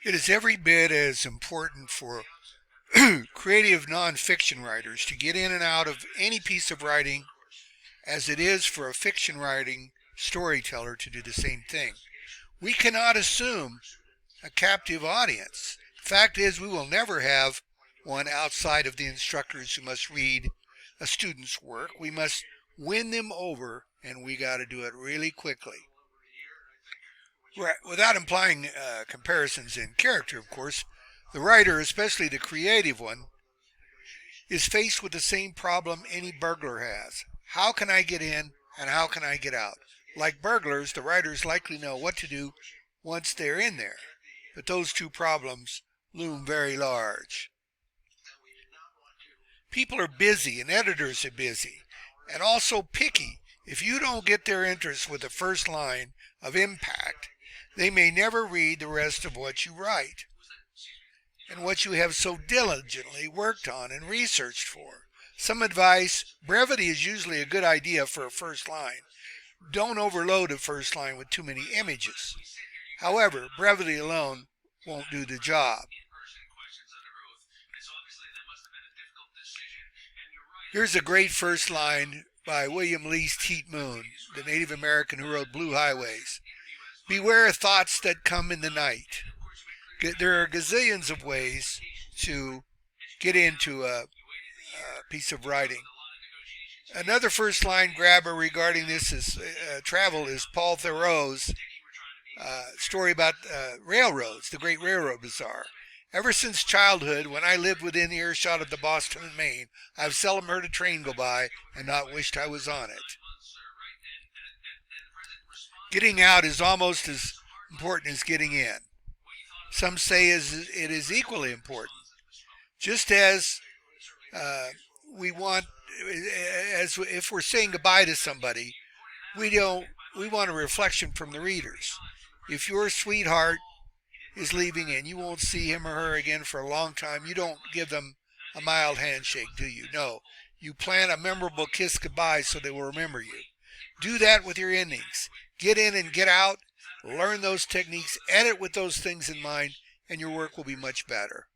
It is every bit as important for creative nonfiction writers to get in and out of any piece of writing as it is for a fiction writing storyteller to do the same thing. We cannot assume a captive audience. Fact is, we will never have one outside of the instructors who must read a student's work. We must win them over, and we got to do it really quickly. Without implying comparisons in character, of course, the writer, especially the creative one, is faced with the same problem any burglar has. How can I get in and how can I get out? Like burglars, the writers likely know what to do once they're in there, but those two problems loom very large. People are busy and editors are busy and also picky. If you don't get their interest with the first line of impact, they may never read the rest of what you write and what you have so diligently worked on and researched for. Some advice: brevity is usually a good idea for a first line. Don't overload a first line with too many images. However, brevity alone won't do the job. Here's a great first line by William Least Heat Moon, the Native American who wrote Blue Highways. Beware thoughts that come in the night. There are gazillions of ways to get into a piece of writing. Another first line grabber regarding this is travel is Paul Theroux's story about railroads, the Great Railroad Bazaar. Ever since childhood, when I lived within earshot of the Boston and Maine, I've seldom heard a train go by and not wished I was on it. Getting out is almost as important as getting in. Some say it is equally important. Just as we want, as if we're saying goodbye to somebody, we want a reflection from the readers. If your sweetheart is leaving and you won't see him or her again for a long time, you don't give them a mild handshake, do you? No. You plan a memorable kiss goodbye so they will remember you. Do that with your endings. Get in and get out. Learn those techniques. Edit with those things in mind, and your work will be much better.